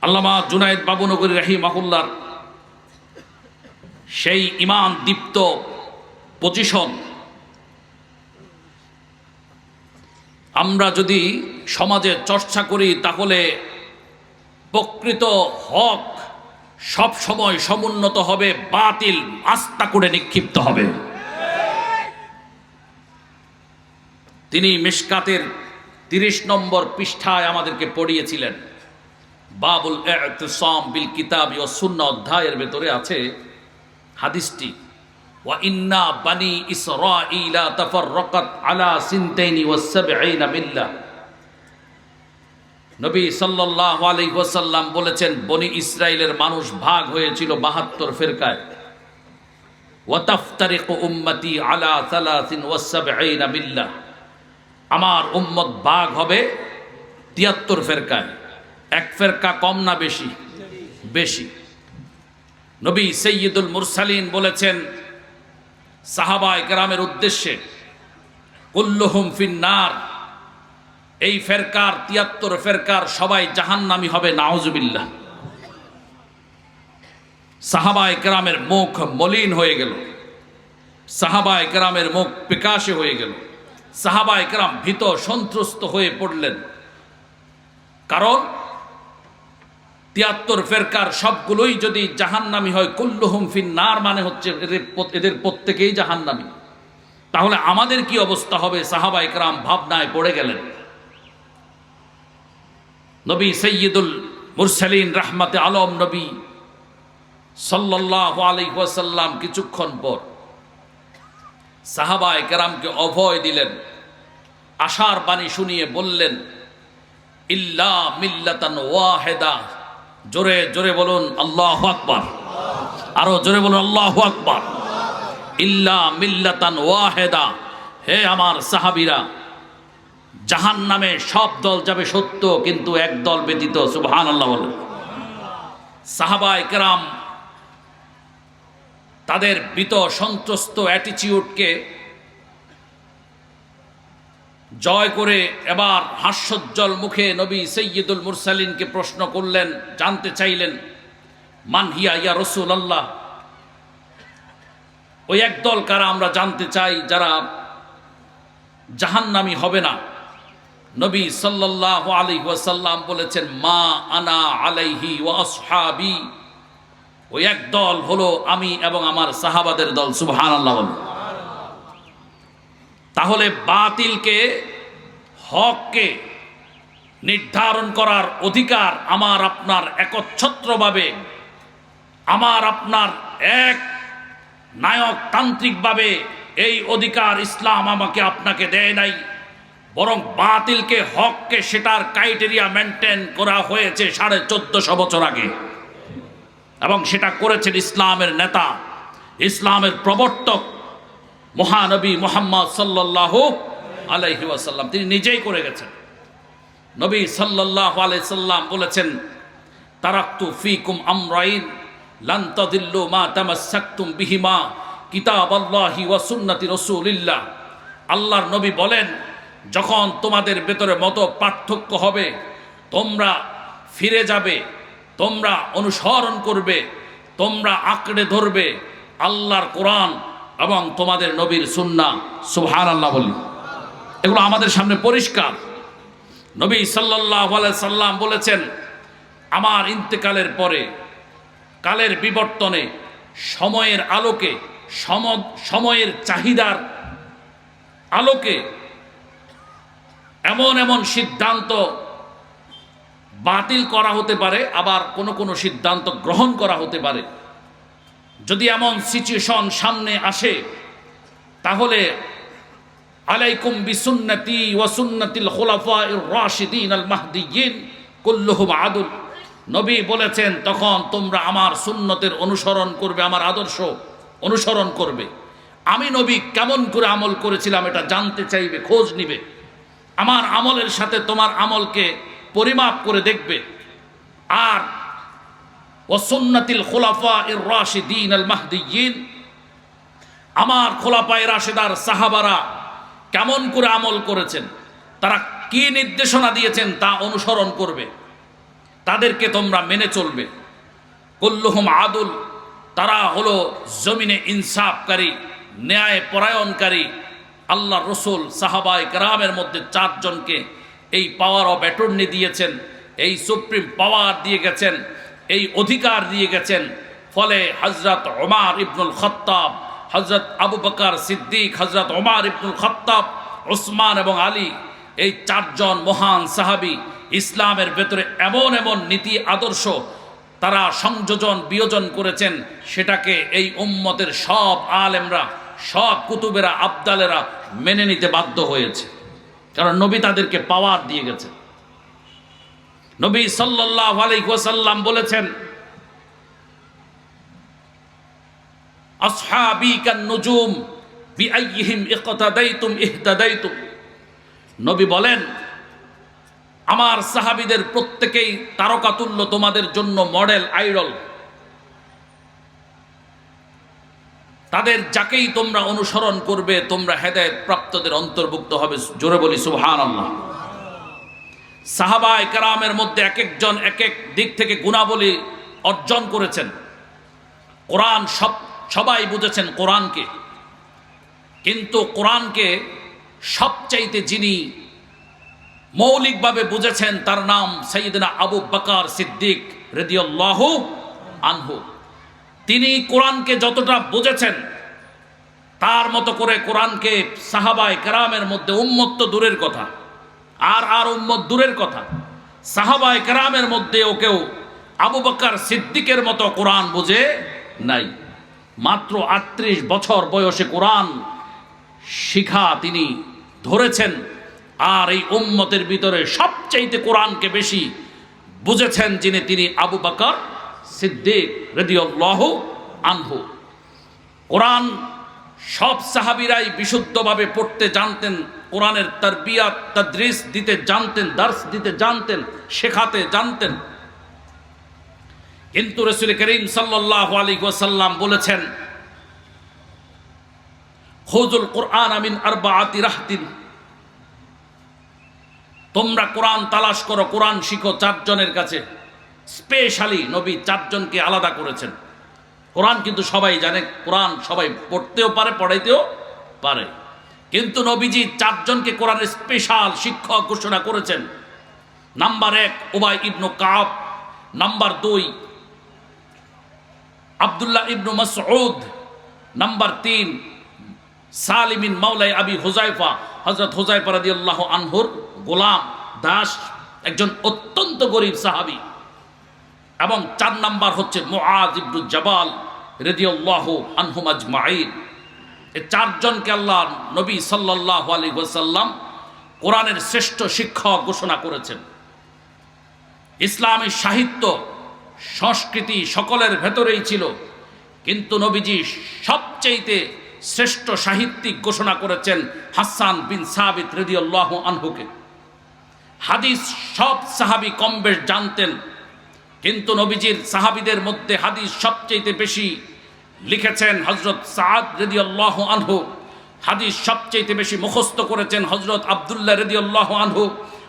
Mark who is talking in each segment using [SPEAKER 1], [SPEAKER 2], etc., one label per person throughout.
[SPEAKER 1] আল্লামা জুনায়েদ বাবুনগরী রাহিমাহুল্লাহর সেই ঈমান দীপ্ত পজিশন আমরা যদি সমাজে চর্চা করি তাহলে প্রকৃত হক সব সময় সমুন্নত হবে, বাতিল আস্তা করে নিক্ষিপ্ত হবে। তিনি মিশকাতের 30 নম্বর পৃষ্ঠায় আমাদেরকে পড়িয়েছিলেন। বাবুল ইতিসাম বিল কিতাবি ওয়াস সুন্নাহ অধ্যায়ের ভেতরে আছে হাদিসটি, ওয়া ইন্না বানি ইসরাঈলা তাফাররাকাত আলা সিনতাইনি ওয়া সাবঈনা মিল্লাহ। নবী সাল্লাল্লাহু আলাইহি ওয়াসাল্লাম বলেছেন, বনি ইসরাইলের মানুষ ভাগ হয়েছিল 72 ফিরকায়। ওয়া তাফতারিকু উম্মতি আলা 73 মিল্লাহ। আমার উম্মত ভাগ হবে 73 ফিরকায়। এক ফিরকা কম না বেশি? বেশি। নবী সাইয়্যিদুল মুরসালিন বলেছেন সাহাবায়ে কেরামের উদ্দেশ্যে, কুল্লুহুম ফিন্নার, এই ফেরকার 73 ফেরকার সবাই জাহান্নামী হবে, নাউজুবিল্লাহ। সাহাবায়ে কেরামের মুখ মলিন হয়ে গেল, সাহাবায়ে কেরামের মুখ প্রকাশে হয়ে গেল, সাহাবায়ে কেরাম ভীত সন্ত্রস্ত হয়ে পড়লেন। কারণ 73 ফেরকার সবগুলোই যদি জাহান্নামী হয়, কুল্লুহুম ফিন্নার মানে হচ্ছে এদের প্রত্যেকেই জাহান্নামী। তাহলে আমাদের কি অবস্থা হবে? সাহাবায়ে কেরাম ভাবনায় পড়ে গেলেন। নবী সাইয়্যিদুল মুরসালিন রাহমাতে আলম নবী সাল্লাল্লাহু আলাইহি ওয়াসাল্লাম কিছুক্ষণ পর সাহাবায়ে কেরামকে অভয় দিলেন, আশার বাণী শুনিয়ে বললেন, ইল্লা মিল্লাতান ওয়াহিদা। জোরে জোরে বলুন আল্লাহু আকবার, আরো জোরে বলুন আল্লাহু আকবার। ইল্লা মিল্লাতান ওয়াহিদা, হে আমার সাহাবীরা, জাহান্নামে সব দল যাবে সত্য, কিন্তু এক দল ব্যতীত। সুবহানাল্লাহ বলেন। সাহাবায়ে কেরাম তাদের ভীত সন্ত্রস্ত অ্যাটিটিউডকে জয় করে এবার হাস্যোজ্জ্বল মুখে নবী সাইয়্যিদুল মুরসালিনকে প্রশ্ন করলেন, জানতে চাইলেন, মান হিয়া ইয়া রাসূলুল্লাহ, ওই একদল কারা আমরা জানতে চাই যারা জাহান্নামী হবে না। নবী সাল্লাল্লাহু আলাইহি ওয়াসাল্লাম বলেছেন, মা আনা আলাইহি ওয়া আসহাবি, ওই এক দল হলো আমি এবং আমার সাহাবাদের দল। সুবহানাল্লাহ বলেন। তাহলে বাতিলকে হককে নির্ধারণ করার অধিকার আমার আপনার একচ্ছত্রভাবে, আমার আপনার এক নায়কতান্ত্রিকভাবে এই অধিকার ইসলাম আমাকে আপনাকে দেয় নাই, বরং বাতিলকে হককে সেটার ক্রাইটেরিয়া মেনটেন করা হয়েছে 1450 বছর আগে, এবং সেটা করেছেন ইসলামের নেতা, ইসলামের প্রবর্তক মহানবী মুহাম্মদ সাল্লাল্লাহু আলাইহি ওয়াসাল্লাম। তিনি নিজেই করে গেছেন। নবী সাল্লাল্লাহু আলাইহি সাল্লাম বলেছেন, তারাকতু ফীকুম আমরাইন লান তাদিল্লু মা তামাসসাকতুম বিহিমা কিতাবাল্লাহি ওয়া সুন্নতি রাসূলিল্লাহ। আল্লাহর নবী বলেন, যখন তোমাদের ভেতরে মত পার্থক্য হবে, তোমরা ফিরে যাবে, তোমরা অনুসরণ করবে, তোমরা আঁকড়ে ধরবে আল্লাহর কোরআন এবং তোমাদের নবীর সুন্নাহ। সুবহানাল্লাহ বলি। এগুলো আমাদের সামনে পরিষ্কার। নবী সাল্লাল্লাহু আলাইহি সাল্লাম বলেছেন, আমার ইন্তেকালের পরে, কালের বিবর্তনে, সময়ের আলোকে, সময়ের চাহিদার আলোকে এমন এমন সিদ্ধান্ত বাতিল করা হতে পারে, আবার কোনো কোনো সিদ্ধান্ত গ্রহণ করা হতে পারে। যদি এমন সিচুয়েশন সামনে আসে, তাহলে আলাইকুম বিসুন্নতি ওয়া সুন্নাতিল খুলাফায়ে রাশিদিন আল মাহদিয়িন কুল্লুহুম আদল। নবী বলেছেন, তখন তোমরা আমার সুন্নতের অনুসরণ করবে, আমার আদর্শ অনুসরণ করবে। আমি নবী কেমন করে আমল করেছিলাম এটা জানতে চাইবে, খোঁজ নিবে। আমার আমলের সাথে তোমার আমলকে পরিমাপ করে দেখবে। আর ওয়া সুন্নাতিল খুলাফায়ে রাশিদিন আল মাহদিয়িন, আমার খোলাফায়ে রাশিদার সাহাবারা কেমন করে আমল করেছেন, তারা কি নির্দেশনা দিয়েছেন তা অনুসরণ করবে। তাদেরকে তোমরা মেনে চলবে। কুল্লুহুম আদুল, তারা হলো জমিনে ইনসাফকারী, ন্যায় পরায়ণকারী। আল্লাহ রসুল সাহাবায়ে কেরামের মধ্যে 4 জনকে এই পাওয়ার অফ অ্যাটর্নি দিয়েছেন, এই সুপ্রিম পাওয়ার দিয়ে গেছেন, এই অধিকার দিয়ে গেছেন। ফলে হযরত ওমর ইবনুল খাত্তাব, হযরত আবু বকর সিদ্দিক, হযরত ওমর ইবনুল খাত্তাব, উসমান এবং আলী, এই 4 জন মহান সাহাবী ইসলামের ভেতরে এমন এমন নীতি আদর্শ তারা সংযোজন বিয়োজন করেছেন, সেটাকে এই উম্মতের সব আলেমরা, সব কুতুবেরা, আবদালেরা মেনে নিতে বাধ্য হয়েছে। কারণ নবী তাদেরকে পাওয়ার দিয়ে গেছে। নবী সাল্লাল্লাহু আলাইহি ওয়াসাল্লাম বলেছেন, আসহাবী কান নুজুম বিআইয়িহিম ইকতাদাইতুম ইহতাদাইতুম। নবী বলেন, আমার সাহাবীদের প্রত্যেকেই তারকাতুল্য, তোমাদের জন্য মডেল, আইডল। তাদের যাকেই তোমরা অনুসরণ করবে তোমরা হেদায়েত প্রাপ্তদের অন্তর্ভুক্ত হবে। জোরে বলি সুবহানাল্লাহ। সাহাবায়ে কেরামের মধ্যে এক একজন এক এক দিক থেকে গুণাবলী অর্জন করেছেন। কোরআন সবাই বুঝেছেন কোরআনকে, কিন্তু কোরআনকে সবচাইতে যিনি মৌলিকভাবে বুঝেছেন তার নাম সাইয়েদনা আবু বকর সিদ্দিক রাদিয়াল্লাহু আনহু। তিনি কোরআনকে যতটা বুঝেছেন, তার মতো করে কোরআনকে সাহাবায়ে কেরামের মধ্যে উম্মত তো দূরের কথা, আর উম্মত দূরের কথা, সাহাবায়ে কেরামের মধ্যেও কেউ আবু বকর সিদ্দিকের মতো কোরআন বুঝে নাই। মাত্র 38 বছর বয়সে কোরআন শিখা তিনি ধরেছেন। আর এই উম্মতের ভিতরে সবচাইতে কোরআনকে বেশি বুঝেছেন যিনি, তিনি আবু বকর সিদ্দিক রাদিয়াল্লাহু আনহু। কোরআন সব সাহাবীরাই বিশুদ্ধভাবে পড়তে জানতেন, কোরআনের তারবিয়াত তাদরিস দিতে জানতেন, দার্স দিতে জানতেন, শেখাতে জানতেন। কিন্তু রাসূল করিম সাল্লাল্লাহু আলাইহি ওয়াসাল্লাম বলেছেন, খুযুল কুরআন মিন আরবাআতি রাহতিন, তোমরা কোরআন তালাশ করো, কোরআন শিখো 4 জনের কাছে। স্পেশালি নবী 4 জনকে আলাদা করেছেন। কোরআন কিন্তু সবাই জানে, কোরআন সবাই পড়তেও পারে, পড়াইতেও পারে, কিন্তু নবীজি 4 জনকে কোরআনের স্পেশাল শিক্ষক ঘোষণা করেছেন। নাম্বার 1 উবাই ইবনু কাব, নাম্বার 2 আব্দুল্লাহ ইবনু মাসউদ, নাম্বার 3 সালিম বিন মাওলাই আবি হুযায়ফা, হযরত হুযায়ফা রাদিয়াল্লাহু আনহুর গোলাম, দাস, একজন অত্যন্ত গরীব সাহাবী। এবং 4 নাম্বার হচ্ছে মুআয ইবনু জাবাল রাদিয়াল্লাহু আনহুম আজমাইন। এই 4 জনকে আল্লাহ নবী সাল্লাল্লাহু আলাইহি ওয়াসাল্লাম কোরআনের শ্রেষ্ঠ শিক্ষক ঘোষণা করেছেন। ইসলামী সাহিত্য সংস্কৃতি সকলের ভেতরেই ছিল, কিন্তু নবীজি সবচেয়ে শ্রেষ্ঠ সাহিত্যিক ঘোষণা করেছেন হাসান বিন সাবিত রাদিয়াল্লাহু আনহুকে। হাদিস সব সাহাবী কম বেশ জানতেন, কিন্তু নবীজির সাহাবীদের মধ্যে হাদিস সবচেয়ে বেশি লিখেছেন হযরত সাদ রাদিয়াল্লাহু আনহু। হাদিস সবচেয়ে বেশি মুখস্থ করেছেন হযরত আব্দুল্লাহ রাদিয়াল্লাহু আনহু।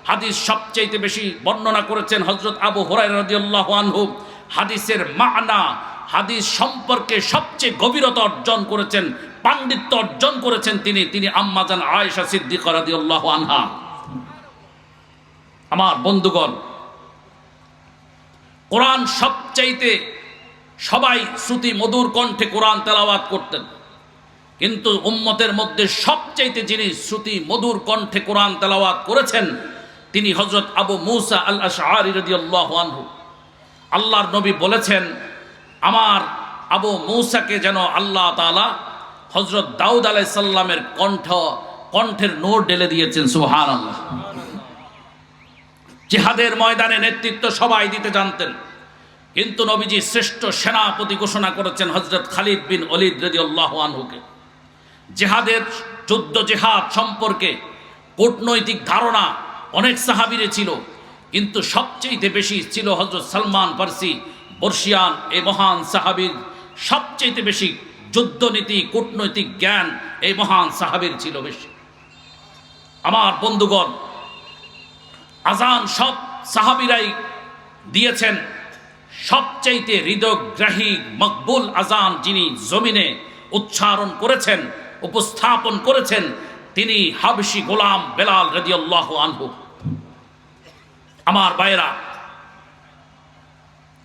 [SPEAKER 1] হাদিস সবচেয়ে বেশি বর্ণনা করেছেন হযরত আবু হুরায়রা রাদিয়াল্লাহু আনহু। হাদিসের মানা, হাদিস সম্পর্কে সবচেয়ে গভীরতা অর্জন করেছেন, পাণ্ডিত্য অর্জন করেছেন তিনি আম্মাজান আয়েশা সিদ্দিকা রাদিয়াল্লাহু আনহা। আমার বন্ধুগণ, কোরআন সবচাইতে সবাই শ্রুতি মধুর কণ্ঠে কোরআন তেলাওয়াত করতেন, কিন্তু উম্মতের মধ্যে সবচাইতে যিনি শ্রুতি মধুর কণ্ঠে কোরআন তেলাওয়াত করেছেন তিনি হযরত আবু মুসা আল আশআরী রাদিয়াল্লাহু আনহু। আল্লাহর নবী বলেছেন, আমার আবু মুসাকে যেন আল্লাহ তাআলা হযরত দাউদ আলাইহিস সালামের কণ্ঠের নূর ঢেলে দিয়েছেন। সুবহানাল্লাহ। জিহাদের ময়দানে নেতৃত্ব সবাই দিতে জানতেন, কিন্তু নবীজি শ্রেষ্ঠ সেনাপতি ঘোষণা করেছেন হযরত খালিদ বিন ওলীদ রাদিয়াল্লাহু আনহুকে। জিহাদের যুদ্ধ জিহাদ সম্পর্কে কূটনৈতিক ধারণা অনেক সাহাবীরে ছিল, কিন্তু সবচেয়ে বেশি ছিল হযরত সালমান ফার্সি বর্ষিয়ান, এই মহান সাহাবীর সবচেয়ে বেশি যুদ্ধনীতি কূটনৈতিক জ্ঞান এই মহান সাহাবীর ছিল বেশি। আমার বন্ধুগণ, আজান সব সাহাবীরাই দিয়েছেন। সবচাইতে হৃদয়গ্রাহী মকবুল আজান যিনি জমিনে উচ্চারণ করেছেন, উপস্থাপন করেছেন, তিনি হাবশী গোলাম বেলাল রাদিয়াল্লাহু আনহু। আমার ভাইরা,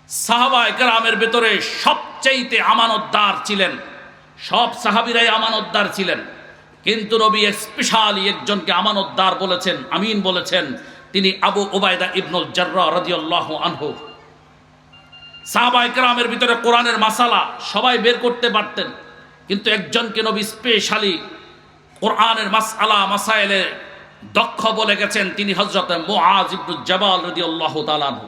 [SPEAKER 1] সাহাবায়ে কেরামের ভেতরে সবচাইতে আমানতদার ছিলেন, সব সাহাবীরাই আমানতদার ছিলেন, কিন্তু নবী স্পেশালি একজনকে আমানতদার বলেছেন, আমিন বলেছেন, তিনি আবু উবাইদা ইবনুল জাররাহ রাদিয়াল্লাহু আনহু। সাহাবায়ে কেরামের ভিতরে কোরআনের মাসালা সবাই বের করতে পারতেন, কিন্তু একজনকে নবী স্পেশালি কোরআনের মাসআলা মাসাইলে দক্ষ বলে গেছেন, তিনি হযরত মুআজ ইবনে জাবাল রাদিয়াল্লাহু তাআলা আনহু।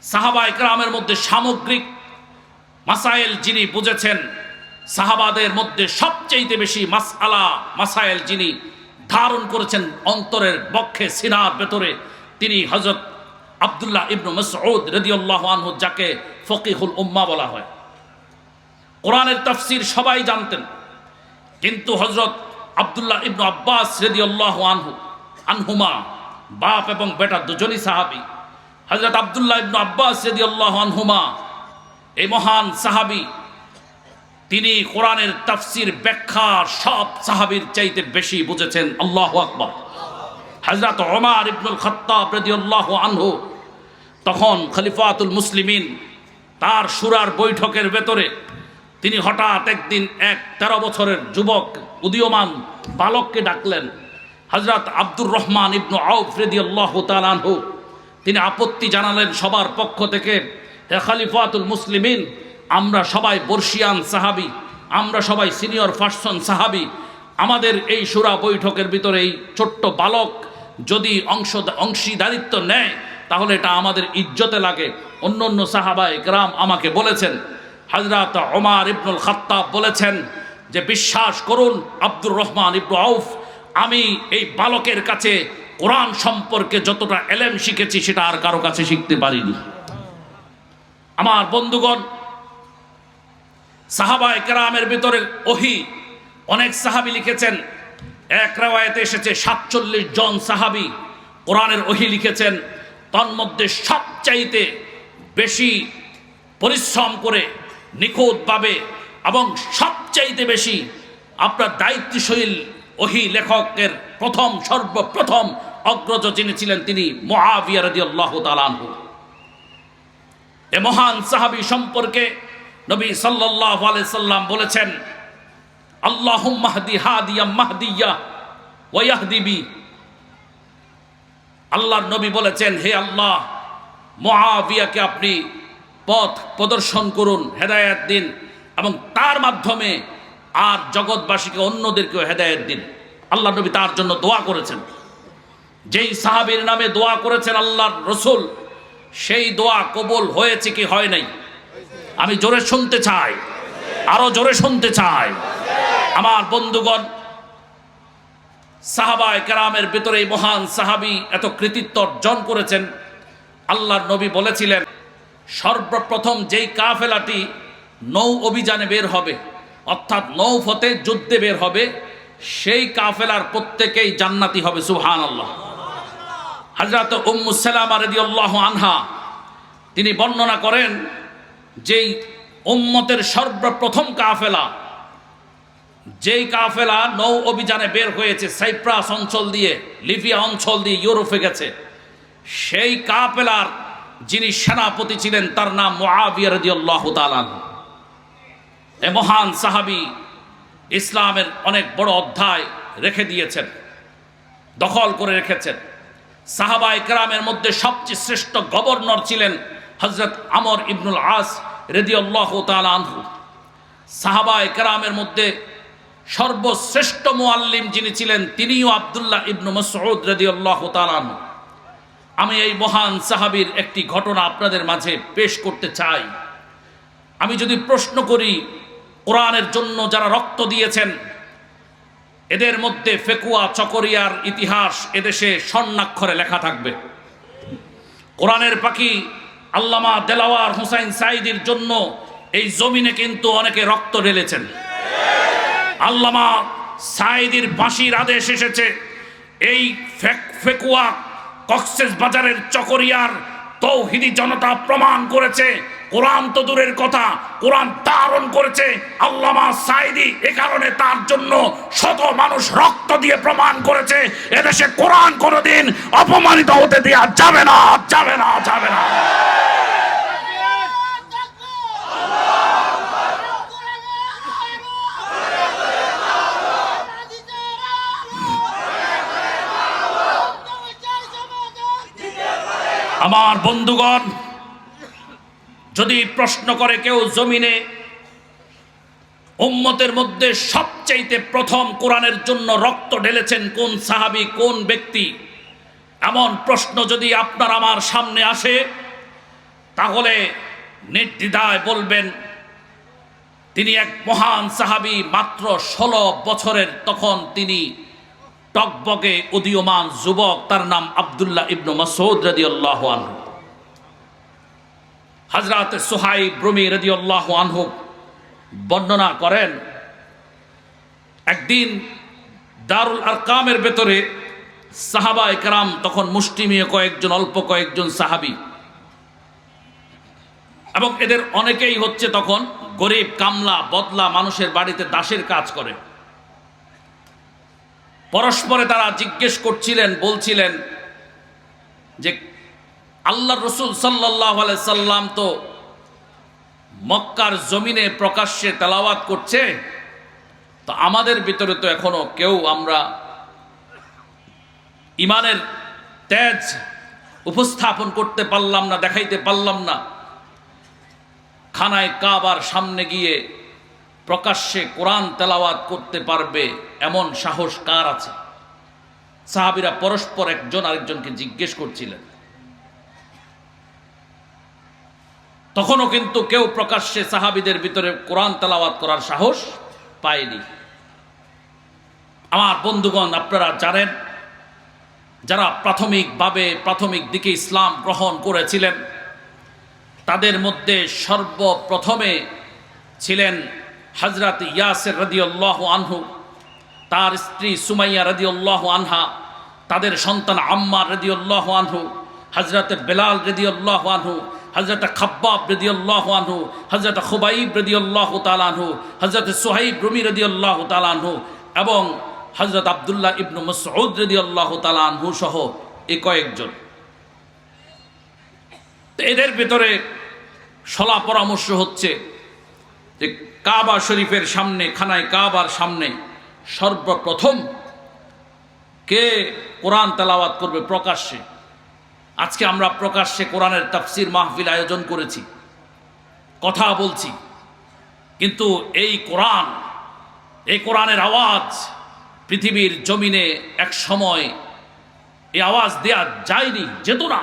[SPEAKER 1] সাহাবায়ে কেরামের মধ্যে সামগ্রিক মাসাইল যিনি বুঝেছেন, সাহাবাদের মধ্যে সবচেয়ে বেশি মাসআলা মাসাইল যিনি ধারণ করেছেন অন্তরের বক্ষে সিনার ভেতরে, তিনি হযরত আব্দুল্লাহ ইবনে মাসউদ রাদিয়াল্লাহু আনহু, যাকে ফকিহুল উম্মাহ বলা হয়। কোরআনের তাফসীর সবাই জানতেন, কিন্তু হযরত আব্দুল্লাহ ইবনে আব্বাস রাদিয়াল্লাহু আনহুমা, বাপ এবং বেটা দুজনই সাহাবী। হযরত আব্দুল্লাহ ইবনে আব্বাস রাদিয়াল্লাহু আনহুমা এই মহান সাহাবী, তিনি কোরআনের তাফসীর ব্যাখ্যা সব সাহাবীর চাইতে বেশি বুঝেছেন। আল্লাহু আকবার। হযরত ওমর ইবনুল খাত্তাব রাদিয়াল্লাহু আনহু তখন খলিফাতুল মুসলিমিন, তার শুরার বৈঠকের ভেতরে তিনি হঠাৎ একদিন এক 13 বছরের যুবক উদীয়মান বালককে ডাকলেন। হযরত আব্দুর রহমান ইবনু আউফ রাদিয়াল্লাহু তাআলা আনহু তিনি আপত্তি জানালেন সবার পক্ষ থেকে, হে খলিফাতুল মুসলিমিন, আমরা সবাই বর্ষিয়ান সাহাবী, আমরা সবাই সিনিয়র পার্সন সাহাবী, আমাদের এই শুরা বৈঠকের ভিতরে এই ছোট্ট বালক যদি অংশীদারিত্ব নেয় তাহলে এটা আমাদের ইজ্জতে লাগে। অন্য অন্য সাহাবায়ে কেরাম আমাকে বলেছেন, হযরত ওমর ইবনুল খাত্তাব বলেছেন যে বিশ্বাস করুন আব্দুর রহমান ইবনু আউফ, আমি এই বালকের কাছে কোরআন সম্পর্কে যতটা এলেম শিখেছি সেটা আর কারো কাছে শিখতে পারিনি। আমার বন্ধুগণ, সাহাবায়ে কেরামের ভিতরে ওহী অনেক সাহাবী লিখেছেন। এক riwayate এসেছে 47 জন সাহাবী কোরআনের ওহী লিখেছেন। তন্মধ্যে সবচাইতে বেশি পরিশ্রম করে নিখুঁতভাবে এবং সবচাইতে বেশি আপনার দায়িত্বশীল ওহী লেখকের সর্বপ্রথম অগ্রজ যিনি ছিলেন, তিনি মুআবিয়া রাদিয়াল্লাহু তাআলা আনহু। এ মহান সাহাবী সম্পর্কে নবী সাল্লাল্লাহু আলাইহি সাল্লাম বলেছেন, আল্লাহুম্মা হদি হাদিয়াম মাহদিয়া ওয়া ইয়াহদি বি। আল্লাহর নবী বলেছেন, হে আল্লাহ, মুআবিয়াকে আপনি পথ প্রদর্শন করুন, হেদায়েত দিন, এবং তার মাধ্যমে আর জগৎবাসীকে অন্যদেরকেও হেদায়েত দিন। আল্লাহর নবী তার জন্য দোয়া করেছেন। যেই সাহাবীর নামে দোয়া করেছেন আল্লাহর রাসূল, সেই দোয়া কবুল হয়েছে কি হয় নাই? আমি জোরে শুনতে চাই, আরো জোরে শুনতে চাই। আমার বন্ধুগণ, সাহাবায়ে কেরামের ভিতরে এই মহান সাহাবী এত কৃতিত্ব অর্জন করেছেন। আল্লাহর নবী বলেছিলেন, সর্বপ্রথম যেই কাফেলাটি নৌ অভিযানে বের হবে, অর্থাৎ নৌপথে যুদ্ধে বের হবে, সেই কাফেলার প্রত্যেকেই জান্নাতি হবে। সুবহানাল্লাহ। হযরত উম্মু সালামা রাদিয়াল্লাহু আনহা তিনি বর্ণনা করেন, যেই উম্মতের সর্বপ্রথম কাফেলা, যেই কাফেলা নৌ অভিযানে বের হয়েছে সাইপ্রাস অঞ্চল দিয়ে, লিবিয়া অঞ্চল দিয়ে ইউরোপে গেছে, সেই কাফেলার যিনি সেনাপতি ছিলেন তার নাম মুআবিয়া রাদিয়াল্লাহু তাআলা আনহু। এ মহান সাহাবী ইসলামের অনেক বড় অধ্যায় রেখে দিয়েছেন, দখল করে রেখেছেন। সাহাবায়ে কেরামের মধ্যে সবচেয়ে শ্রেষ্ঠ গভর্নর ছিলেন হযরত আমর ইবনুল আস রাদিয়াল্লাহু তাআলা আনহু। সাহাবায়ে কেরামের মধ্যে সর্বশ্রেষ্ঠ মুআল্লিম যিনি ছিলেন, তিনিও আব্দুল্লাহ ইবনু মাসউদ রাদিয়াল্লাহু তাআলা আনহু। আমি এই মহান সাহাবীর একটি ঘটনা আপনাদের মাঝে পেশ করতে চাই। আমি যদি প্রশ্ন করি, কোরআনের জন্য যারা রক্ত দিয়েছেন, এদের মধ্যে ফেকুয়া চকরিয়ার ইতিহাস এদেশে স্বর্ণাক্ষরে লেখা থাকবে। কোরআনের পাখি আল্লামা দেলাওয়ার হুসাইন সাঈদীর জন্য এই জমিনে কিন্তু অনেকে রক্ত ঢেলেছেন। আল্লামা সাঈদীর ফাঁসির আদেশ এসেছে এই ফেকুয়া কক্সেস বাজারের চকরিয়ার তৌহিদি জনতা প্রমাণ করেছে, কোরআন তো দূরের কথা, কোরআন ধারণ করেছে আল্লামা সাঈদী। এ কারণে তার জন্য শত মানুষ রক্ত দিয়ে প্রমাণ করেছে এদেশে কোরআন কোনোদিন অপমানিত হতে দেয়া যাবে না, যাবে না, যাবে না। আমার বন্ধুগণ, যদি প্রশ্ন করে কেউ জমিনে উম্মতের মধ্যে সবচাইতে প্রথম কোরআনের জন্য রক্ত ঢেলেছেন কোন সাহাবী, কোন ব্যক্তি, এমন প্রশ্ন যদি আপনার আমার সামনে আসে, তাহলে নির্দ্বিধায় বলবেন তিনি এক মহান সাহাবী, মাত্র 16 বছরের, তখন তিনি টকবগে উদীয়মান যুবক, তার নাম আব্দুল্লাহ ইবনে মাসউদ রাদিয়াল্লাহু আনহু। হযরত সুহাইব রুমি রাদিয়াল্লাহু আনহু বর্ণনা করেন, একদিন দারুল আরকামের ভেতরে সাহাবায়ে কেরাম, তখন মুষ্টিমেয় কয়েকজন, অল্প কয়েকজন সাহাবী, এবং এদের অনেকেই হচ্ছে তখন গরিব, কামলা, বদলা, মানুষের বাড়িতে দাসের কাজ করে। পরস্পরে তারা জিজ্ঞেস করছিলেন, বলছিলেন যে আল্লাহর রাসূল সাল্লাল্লাহু আলাইহি সাল্লাম তো মক্কার জমিনে প্রকাশ্যে তেলাওয়াত করছে, তো আমাদের ভিতরে তো এখনো কেউ আমরা ইমানের তেজ উপস্থাপন করতে পারলাম না, দেখাইতে পারলাম না। খানায় কাবার সামনে গিয়ে প্রকাশ্যে কোরআন তেলাওয়াত করতে পারবে এমন সাহস কার আছে? সাহাবীরা পরস্পর একজন আরেকজনকে জিজ্ঞেস করছিলেন। তখনও কিন্তু কেউ প্রকাশ্যে সাহাবীদের ভিতরে কোরআন তেলাওয়াত করার সাহস পায়নি। আমার বন্ধুগণ, আপনারা জানেন, যারা প্রাথমিক দিকে ইসলাম গ্রহণ করেছিলেন, তাদের মধ্যে সর্বপ্রথমে ছিলেন হযরত ইয়াসির রাদিয়াল্লাহু আনহু, তার স্ত্রী সুমাইয়া রাদিয়াল্লাহু আনহা, তাদের সন্তান আম্মার রাদিয়াল্লাহু আনহু, হযরত বেলাল রাদিয়াল্লাহু আনহু, হযরত খাব্বাব রাদিয়াল্লাহু আনহু, হযরত খুবাইব রাদিয়াল্লাহু তাআলা আনহু, হযরত সুহাইব রুমি রাদিয়াল্লাহু তাআলা আনহু, এবং হযরত আব্দুল্লাহ ইবনে মাসউদ রাদিয়াল্লাহু তাআলা আনহু সহ এই কয়েকজন। তো এদের ভিতরে সলা পরামর্শ হচ্ছে যে কাবা শরীফের সামনে, খানায় কাবার সামনে সর্বপ্রথম কে কোরআন তেলাওয়াত করবে প্রকাশ্যে। আজকে আমরা প্রকাশ্যে কোরআনের তাফসীর মাহফিল আয়োজন করেছি, কথা বলছি, কিন্তু এই কোরআনের আওয়াজ পৃথিবীর জমিনে এক সময় এই আওয়াজ দেয়া যায়নি, যেত না।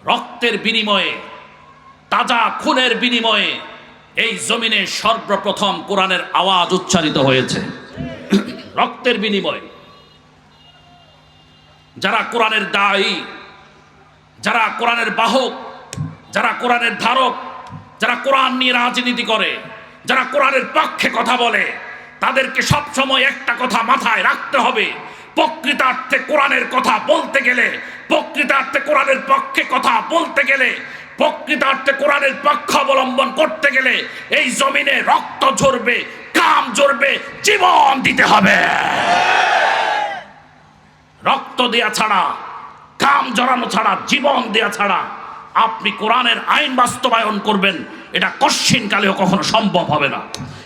[SPEAKER 1] রক্তের বিনিময়ে, তাজা খুনের বিনিময়ে এই জমিনে সর্বপ্রথম কোরআনের আওয়াজ উচ্চারিত হয়েছে, রক্তের বিনিময়ে। যারা কোরআনের দায়ী, যারা কোরআনের বাহক, যারা কোরআনের ধারক, যারা কোরআন নিয়ে রাজনীতি করে, যারা কোরআনের পক্ষে কথা বলে, তাদেরকে সবসময় একটা কথা মাথায় রাখতে হবে, প্রকৃতার্থে কোরআনের কথা বলতে গেলে, প্রকৃতার্থে কোরআনের পক্ষে কথা বলতে গেলে, প্রকৃতার্থে কোরআনের পক্ষ অবলম্বন করতে গেলে এই জমিনে রক্ত ঝরবে, কাম ঝরবে, জীবন দিতে হবে। রক্ত দেয়া ছাড়া, কাম জড়ানো ছাড়া, জীবন দেয়া ছাড়া আপনি কোরআনের আইন বাস্তবায়ন করবেন, এটা কশ্চিনকালেও কখনো সম্ভব হবে না।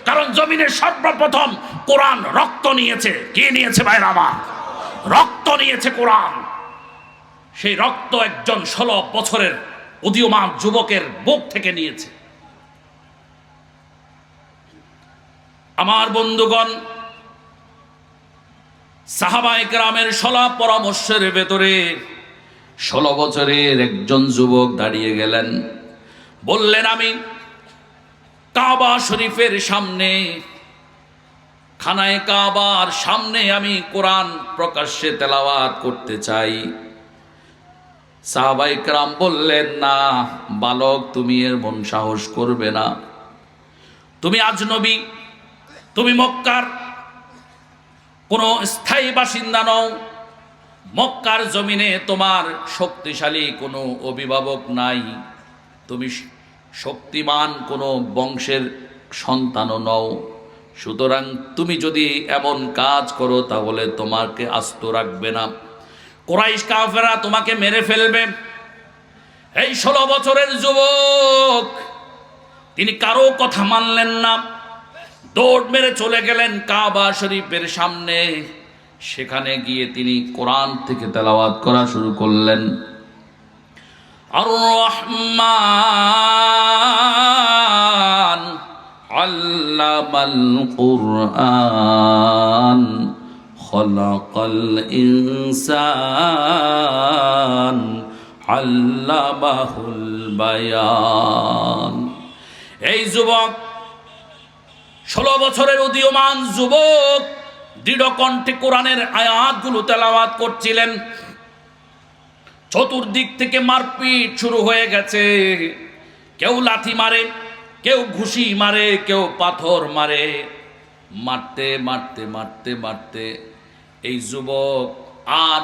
[SPEAKER 1] কারণ জমিনে সর্বপ্রথম কোরআন রক্ত নিয়েছে। কে নিয়েছে ভাইরা আমার? রক্ত নিয়েছে কোরআন। সেই রক্ত একজন 16 বছরের উদীয়মান যুবকের বুক থেকে নিয়েছে। আমার বন্ধুগণ, সাহাবায়ে কেরামের সলা পরামর্শের ভেতরে 16 বছরের একজন যুবক দাঁড়িয়ে গেলেন, বললেন, আমি কাবা শরীফের সামনে, খানায় কাবার সামনে আমি কোরআন প্রকাশ্যে তেলাওয়াত করতে চাই। সাহাবায়ে কেরাম বললেন, না বালক, তুমি এর মন সাহস করবে না, তুমি আজনবী, তুমি মক্কার কোনো স্থায়ী বাসিন্দা নও, মক্কার জমিনে তোমার শক্তিশালী কোনো অভিভাবক নাই, তুমি শক্তিমান কোনো বংশের সন্তানও নও, সুতরাং তুমি যদি এমন কাজ করো তাহলে তোমাকে আস্ত রাখবে না, কুরাইশ কাফেররা তোমাকে মেরে ফেলবে। এই 16 বছরের যুবক তিনি কারো কথা মানলেন না, দৌড় মেরে চলে গেলেন কাবা শরীফের সামনে। সেখানে গিয়ে তিনি কোরআন থেকে তেলাওয়াত করা শুরু করলেন। আর রহমান আল্লামাল কুরআন খলাকাল ইনসান আল্লামাহুল বায়ান। এই যুবক 16 বছরের উদীয়মান যুবক দৃঢ় কণ্ঠে কোরআনের আয়াতগুলো তেলাওয়াত করছিলেন। চতুর্দিক থেকে মারপিট শুরু হয়ে গেছে, কেউ লাথি মারে, কেউ ঘুষি মারে, কেউ পাথর মারে। মারতে মারতে মারতে মারতে এই যুবক আর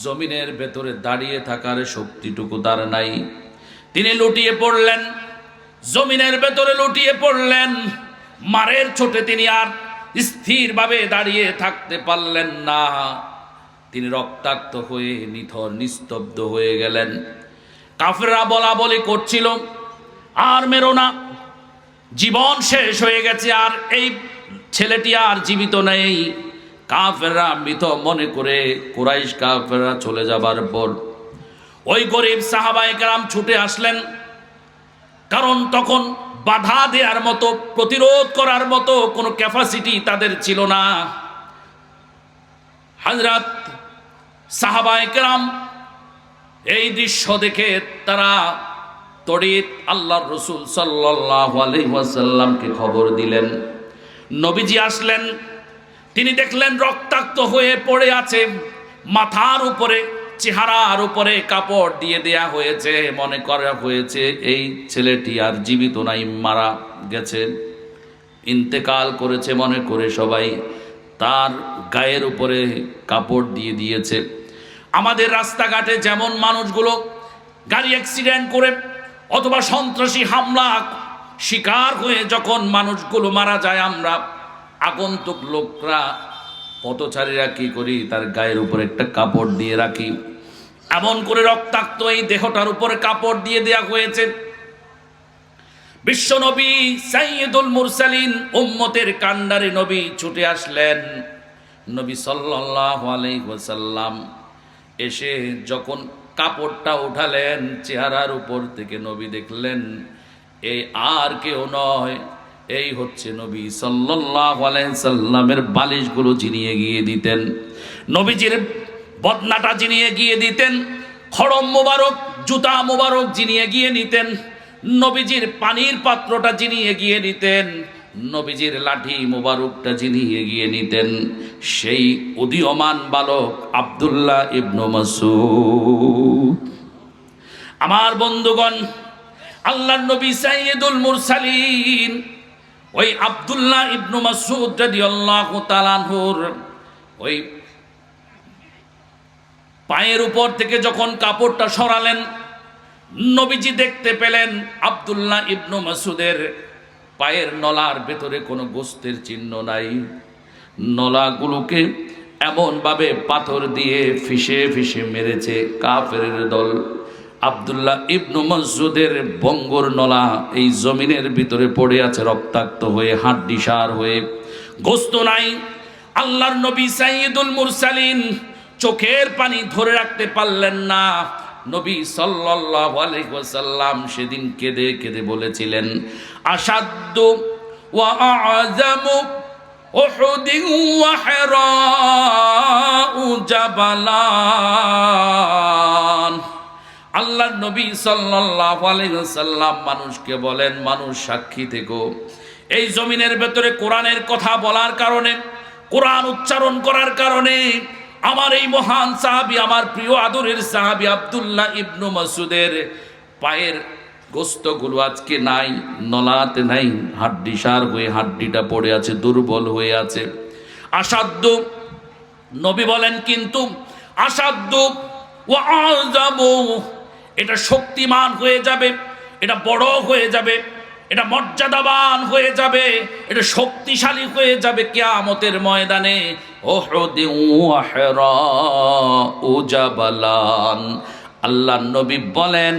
[SPEAKER 1] জমিনের ভেতরে দাঁড়িয়ে থাকার শক্তিটুকু তার নাই। তিনি লুটিয়ে পড়লেন, জমিনের ভেতরে লুটিয়ে পড়লেন। মারের চোটে তিনি আর স্থিরভাবে দাঁড়িয়ে থাকতে পারলেন না। তিনি রক্তাক্ত হয়ে নিথর নিস্তব্ধ হয়ে গেলেন। কাফেররা বলা বলি করছিল, আর মেরো না, জীবন শেষ হয়ে গেছে, আর এই ছেলেটি আর জীবিত নেই। কাফেররা মৃত মনে করে কুরাইশ কাফেররা চলে যাবার পর ওই গরিব সাহাবায়ে কেরাম ছুটে আসলেন, কারণ তখন বাধা দেওয়ার মতো, প্রতিরোধ করার মতো কোনো ক্যাপাসিটি তাদের ছিল না। হযরত সাহাবায়ে কেরাম এই দৃশ্য দেখে তারা তড়িৎ আল্লাহর রাসূল সাল্লাল্লাহু আলাইহি ওয়াসাল্লামকে খবর দিলেন। নবীজি আসলেন, তিনি দেখলেন রক্তাক্ত হয়ে পড়ে আছে, মাথার উপরে চেহারার উপরে কাপড় দিয়ে দেয়া হয়েছে, মনে করা হয়েছে এই ছেলেটি আর জীবিত নাই, মারা গেছে, ইন্তেকাল করেছে মনে করে সবাই তার গায়ের উপরে কাপড় দিয়ে দিয়েছে। আমাদের রাস্তাঘাটে যেমন মানুষগুলো গাড়ি অ্যাক্সিডেন্ট করে অথবা সন্ত্রাসী হামলা শিকার হয়ে যখন মানুষগুলো মারা যায়, আমরা আগন্তুক লোকরা পথচারীরা কি করি, তার গায়ের উপরে একটা কাপড় দিয়ে রাখি। এমন করে রক্তাক্ত এই দেহটার উপরে কাপড় দিয়ে দেয়া হয়েছে। বিশ্ব নবী সাইয়্যিদুল মুরসালিন উম্মতের কান্ডারি নবী ছুটে আসলেন। নবী সাল্লাল্লাহু আলাইহি ওয়াসাল্লাম এসে যখন কাপড়টা উঠালেন চেহারার উপর থেকে, নবী দেখলেন এই আর কেউ নয়, এই হচ্ছে নবী সাল্লাল্লাহু আলাইহি সাল্লামের বালিশগুলো চিনিয়ে গিয়ে দিতেন, নবীজির বদনাটা চিনিয়ে গিয়ে দিতেন, খড়ম মোবারক জুতা মোবারক চিনিয়ে গিয়ে নিতেন, নবীজির পানির পাত্রটা চিনিয়ে গিয়ে নিতেন, নবীজির লাঠি মোবারকটা চিনিয়ে গিয়ে নিতেন। সেই উদীয়মান বালক আব্দুল্লাহ ইবনু মাসউদ। আমার বন্ধুগণ, আল্লাহর নবী সাইয়্যিদুল মুরসালিন ওই আব্দুল্লাহ ইবনু মাসউদ রাদিয়াল্লাহু তাআলা আনহুর ওই পায়ের উপর থেকে যখন কাপড়টা সরালেন, নবীজি দেখতে পেলেন আব্দুল্লাহ ইবনু মাসউদের পায়ের নলার ভেতরে কোনো গোস্তের চিহ্ন নাই। নলাগুলোকে এমনভাবে পাথর দিয়ে ফিসে ফিসে মেরেছে কাফেরের দল। আব্দুল্লাহ ইবনু মাসউদের বঙ্গর নলা এই জমিনের ভিতরে পড়ে আছে, রক্তাক্ত হয়ে, হাড্ডিসার হয়ে, গোস্ত নাই। আল্লাহর নবী সাইয়্যিদুল মুরসালিন চোখের পানি ধরে রাখতে পারলেন না। নবী সাল্লাল্লাহু আলাইহি ওয়াসাল্লাম সেদিন কেঁদে কেঁদে বলেছিলেন, আসাদ্দু ওয়া আ'যামু উহুদিন ওয়া হিরাউ জাবালান। আল্লাহর নবী সাল্লাল্লাহু আলাইহি ওয়াসাল্লাম মানুষকে বলেন, মানুষ সাক্ষী থেকো, এই জমিনের ভেতরে কোরআনের কথা বলার কারণে, কোরআন উচ্চারণ করার কারণে আমার এই মহান সাহাবী, আমার প্রিয় আদরের সাহাবী আব্দুল্লাহ ইবনু মাসউদের পায়ের গোস্তগুলো আজকে নাই, নলাতে নাই, হাড্ডিসার হয়ে হাড্ডিটা পড়ে আছে, দুর্বল হয়ে আছে। আসাধ্য নবী বলেন, কিন্তু আসাদ্দু ওয়া আযামু, এটা শক্তিমান হয়ে যাবে, এটা বড় হয়ে যাবে, এটা মর্যাদাবান হয়ে যাবে, এটা শক্তিশালী হয়ে যাবে কিয়ামতের ময়দানে। উহুদ ওয়া হিরা ও জাবালান, আল্লাহর নবী বলেন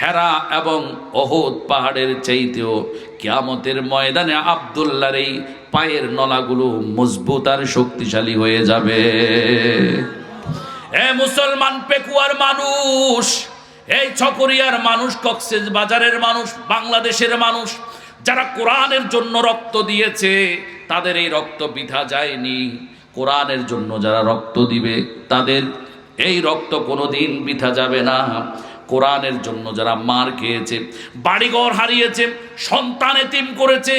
[SPEAKER 1] হেরা এবং উহুদ পাহাড়ের চাইতেও কিয়ামতের ময়দানে আব্দুল্লাহর এই পায়ের নলাগুলো মজবুত আর শক্তিশালী হয়ে যাবে। এ মুসলমান পেকুয়ার মানুষ, এই ছকুরিয়ার মানুষ, কক্সেস বাজারের মানুষ, বাংলাদেশের মানুষ, যারা কোরআনের জন্য রক্ত দিয়েছে, তাদের এই রক্ত বৃথা যায়নি। কোরআনের জন্য যারা রক্ত দিবে, তাদের এই রক্ত কোনোদিন বৃথা যাবে না। কোরআনের জন্য যারা মার খেয়েছে, বাড়িঘর হারিয়েছে, সন্তান এতিম করেছে,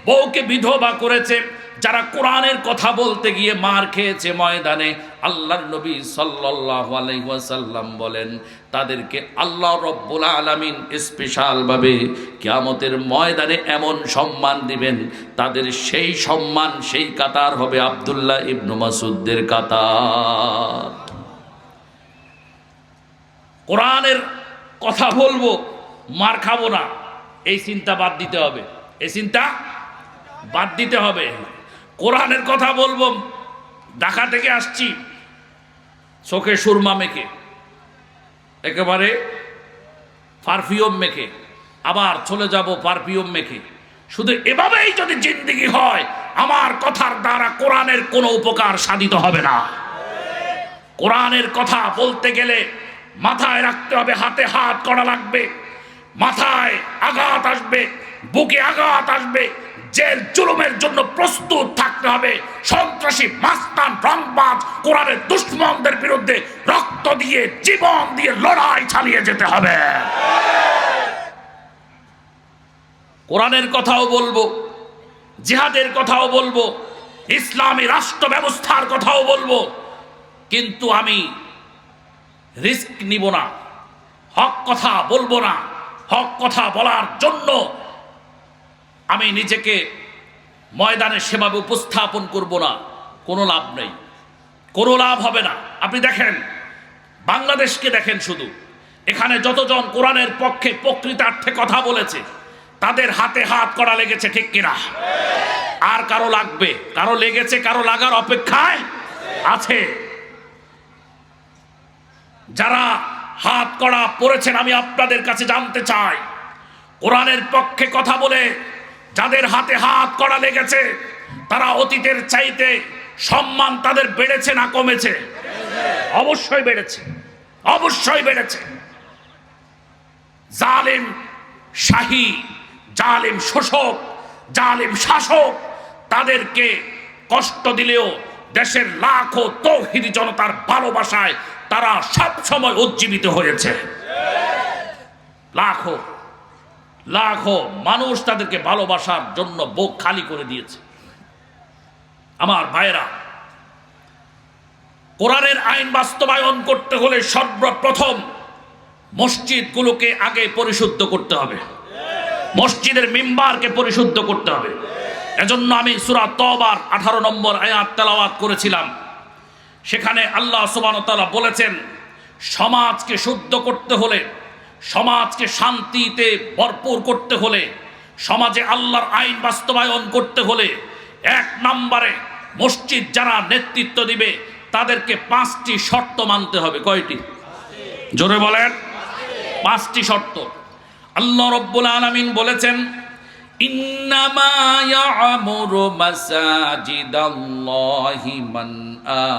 [SPEAKER 1] বউকে বিধবা করেছে, যারা কোরআনের কথা বলতে গিয়ে মার খেয়েছে ময়দানে, আল্লাহর নবী সাল্লাল্লাহু আলাইহি ওয়াসাল্লাম বলেন তাদেরকে আল্লাহ রব্বুল আলামিন স্পেশাল ভাবে কিয়ামতের ময়দানে এমন সম্মান দিবেন, তাদের সেই সম্মান, সেই কাতার হবে আব্দুল্লাহ ইবনে মাসউদের কাতার। কোরআনের কথা বলবো, মার খাবো না, এই চিন্তা বাদ দিতে হবে, এই চিন্তা বাদ দিতে হবে। কোরআনের কথা বলবো, ঢাকা থেকে আসছি চোখে সুরমা মেখে, একেবারে পারফিউম মেখে, আবার চলে যাব পারফিউম মেখে। শুধু এভাবেই যদি জিন্দেগি হয়, আমার কথার দ্বারা কোরআনের কোনো উপকার সাধিত হবে না। কোরআনের কথা বলতে গেলে মাথায় রাখতে হবে, হাতে হাত করা লাগবে, মাথায় আঘাত আসবে, বুকে আঘাত আসবে, জেল জুলুমের জন্য প্রস্তুত থাকতে হবে। সন্ত্রাসী, মাস্তান, রংবাজ, কোরআনের দুশমনদের বিরুদ্ধে রক্ত দিয়ে, জীবন দিয়ে লড়াই চালিয়ে যেতে হবে। কোরআনের কথাও বলবো, জিহাদের কথাও বলবো, ইসলামী রাষ্ট্র ব্যবস্থার কথাও বলবো, কিন্তু আমি রিস্ক নিব না, হক কথা বলবো না। হক কথা বলার জন্য আমি নিজেকে ময়দানে সেভাবে উপস্থাপন করব না, কোনো লাভ নেই, কোনো লাভ হবে না। আপনি দেখেন, বাংলাদেশকে দেখেন, শুধু এখানে যতজন কোরআনের পক্ষে প্রকৃতার্থে কথা বলেছে, তাদের হাতে হাত করা লেগেছে, ঠিক কিনা? আর কারো লাগবে? কারো লেগেছে, কারো লাগার অপেক্ষায় আছে। যারা হাত করা পড়েছেন, আমি আপনাদের কাছে জানতে চাই, কোরআনের পক্ষে কথা বলে যাদের হাতে হাত করা লেগেছে, তারা অতীতের চাইতে সম্মান তাদের বেড়েছে না কমেছে? অবশ্যই বেড়েছে, অবশ্যই বেড়েছে। জালিম শাহী, জালিম শোষক, জালিম শাসক তাদেরকে কষ্ট দিলেও দেশের লাখো তৌহিদি জনতার ভালোবাসায় তারা সব সময় উজ্জীবিত হয়েছে। লাখো লাখো মানুষ তাদেরকে ভালোবাসার জন্য বুক খালি করে দিয়েছে। আমার ভাইরা, কোরআনের আইন বাস্তবায়ন করতে হলে সর্বপ্রথম মসজিদগুলোকে আগে পরিশুদ্ধ করতে হবে, মসজিদের মিম্বারকে পরিশুদ্ধ করতে হবে। এজন্য আমি সূরা তওবার 18 নম্বর আয়াত তেলাওয়াত করেছিলাম। সেখানে আল্লাহ সুবহানাহু ওয়া তাআলা বলেছেন, সমাজকে শুদ্ধ করতে হলে, সমাজকে শান্তিতে ভরপুর করতে হলে, সমাজে আল্লাহর আইন বাস্তবায়ন করতে হলে 1 নম্বরে মসজিদ যারা নেতৃত্ব দিবে তাদেরকে 5টি শর্ত মানতে হবে। কয়টি? জোরে বলেন। 5টি শর্ত। আল্লাহ রাব্বুল আলামিন বলেছেন, ইন্নামা ইয়া'মুরু মাসাজিদাল্লাহি মান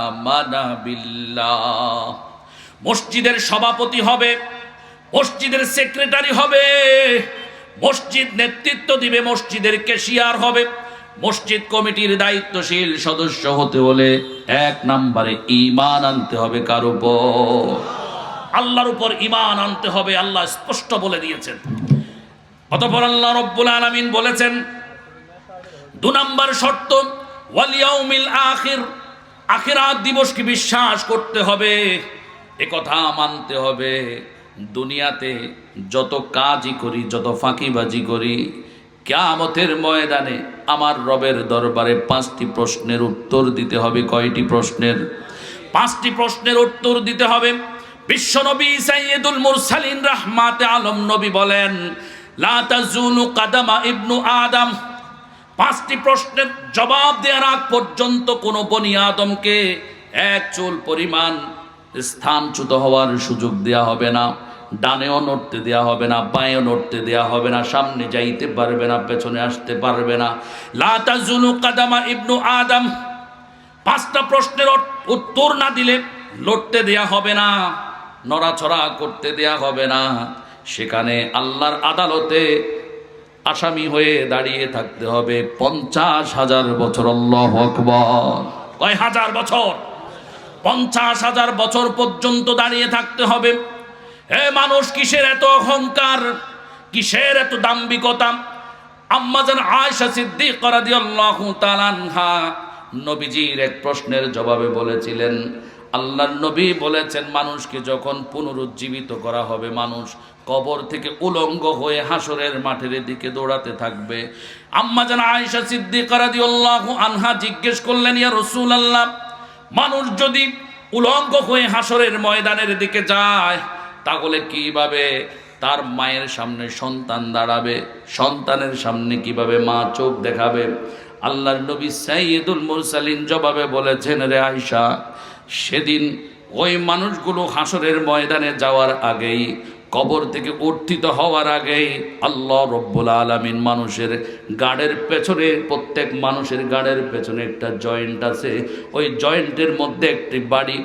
[SPEAKER 1] আমানা বিল্লাহ। মসজিদের সভাপতি হবে, মসজিদের সেক্রেটারি হবে, মসজিদ নেতৃত্ব দিবে, মসজিদের ক্যাশিয়ার হবে, মসজিদ কমিটির দায়িত্বশীল সদস্য হতে হলে 1 নম্বরে ঈমান আনতে হবে। কার উপর? আল্লাহর উপর ঈমান আনতে হবে। আল্লাহ স্পষ্ট বলে দিয়েছেন। অতঃপর আল্লাহ রাব্বুল আলামিন বলেছেন, 2 নম্বর শর্ত, ওয়াল ইয়াউমিল আখির, আখিরাত দিবসকে বিশ্বাস করতে হবে, এ কথা মানতে হবে। দুনিয়াতে যত কাজই করি, যত ফাঁকিবাজি করি, কিয়ামতের ময়দানে আমার রবের দরবারে 5টি প্রশ্নের উত্তর দিতে হবে। কয়টি প্রশ্নের? 5টি প্রশ্নের উত্তর দিতে হবে। বিশ্বনবী সাইয়্যিদুল মুরসালিন রাহমাতে আলম নবী বলেন, লা তাজুলু কাদামা ইবনু আদম। 5টি প্রশ্নের জবাব দেওয়ার আগ পর্যন্ত কোনো বনি আদমকে এক চুল পরিমাণ স্থানচ্যুত হওয়ার সুযোগ দেওয়া হবে না। ডানেও নড়তে দেওয়া হবে না, বাঁয়েও নড়তে দেওয়া হবে না, সামনে যাইতে পারবে না, পেছনে আসতে পারবে না। লা তাজুলু কাদামা ইবনু আদম। 5টা প্রশ্নের উত্তর না দিলে লড়তে দেয়া হবে না, নড়াচড়া করতে দেয়া হবে না। সেখানে আল্লাহর আদালতে আসামি হয়ে দাঁড়িয়ে থাকতে হবে 50,000 বছর। আল্লাহু আকবার। কয় হাজার বছর? 50,000 বছর পর্যন্ত দাঁড়িয়ে থাকতে হবে। হে মানুষ, কিসের এত অহংকার, কিসের এত দাম্ভিকতা? আম্মাজান আয়েশা সিদ্দিকা রাদিয়াল্লাহু তাআলা আনহা নবীজির এক প্রশ্নের জবাবে বলেছিলেন, আল্লাহর নবী বলেছেন, মানুষকে যখন পুনরুজ্জীবিত করা হবে, মানুষ কবর থেকে উলঙ্গ হয়ে হাসরের মাঠের দিকে দৌড়াতে থাকবে। আম্মাজান আয়েশা সিদ্দিকা রাদিয়াল্লাহু আনহা জিজ্ঞেস করলেন, ইয়া রাসূলুল্লাহ, মানুষ যদি উলঙ্গ হয়ে হাসরের ময়দানের দিকে যায়, তাহলে কিভাবে তার মায়ের সামনে সন্তান দাঁড়াবে? সন্তানের সামনে কিভাবে মা চোখ দেখাবে? আল্লাহর নবী সাইয়্যিদুল মুরসালিন জবাবে বলেছেন, রে আয়েশা, সেদিন ওই মানুষগুলো হাসরের ময়দানে যাওয়ার আগেই, কবর থেকে উত্থিত হওয়ার আগেই আল্লাহ রব্বুল আলামিন মানুষের গাড়ের পেছনে, প্রত্যেক মানুষের গাড়ের পেছনে একটা জয়েন্ট আছে, ওই জয়েন্টের মধ্যে একটি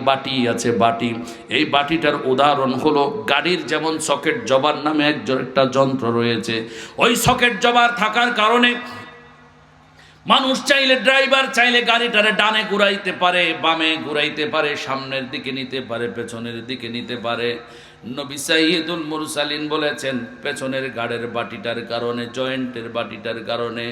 [SPEAKER 1] বাটি আছে, বাটি। এই বাটিটার উদাহরণ হলো গাড়ির যেমন সকেট জবার নামে একটা যন্ত্র রয়েছে, ওই সকেট জবার থাকার কারণে মানুষ চাইলে, ড্রাইভার চাইলে গাড়িটারে ডানে ঘুরাইতে পারে, বামে ঘুরাইতে পারে, সামনের দিকে নিতে পারে, পেছনের দিকে নিতে পারে। নবী সাইয়্যিদুল মুরসালিন বলেছেন, পেছনের গাড়ের বাটিটার কারণে, জয়েন্টের বাটিটার কারণে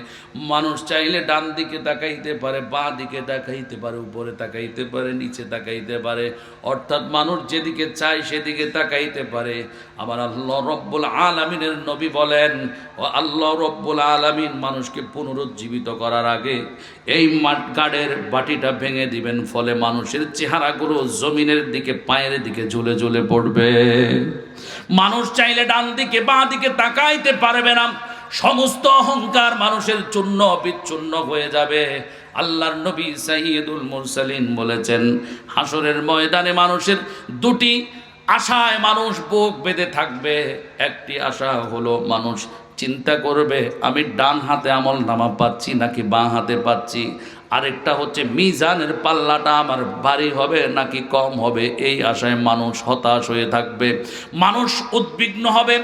[SPEAKER 1] মানুষ চাইলে ডান দিকে তাকাইতে পারে, বাঁ দিকে তাকাইতে পারে, উপরে তাকাইতে পারে, নিচে তাকাইতে পারে, অর্থাৎ মানুষ যেদিকে চায় সেদিকে তাকাইতে পারে। আমার আল্লাহ রব্বুল আলামিনের নবী বলেন, ও আল্লাহ রব্বুল আলামিন মানুষকে পুনরুজ্জীবিত করার আগে এই গাড়ের বাটিটা ভেঙে দিবেন, ফলে মানুষের চেহারাগুলো জমিনের দিকে, পায়ের দিকে ঝুলে ঝুলে পড়বে। মানুষ চাইলে ডান দিকে বাঁ দিকে তাকাইতে পারবে না, সমস্ত অহংকার মানুষের চূর্ণ বিচ্ছুন্ন হয়ে যাবে। আল্লাহর নবী সাইয়্যিদুল মুরসালিন বলেছেন, হাসরের ময়দানে মানুষের দুটি আশায় মানুষ বুক বেঁধে থাকবে। একটি আশা হলো মানুষ চিন্তা করবে, আমি ডান হাতে আমলনামা পাচ্ছি নাকি বাঁ হাতে পাচ্ছি। আরেকটা হচ্ছে মিজানের পাল্লাটা আমার ভারী হবে নাকি কম হবে, এই আশায় মানুষ হতাশ হয়ে থাকবে, মানুষ উদ্বিগ্ন হবে,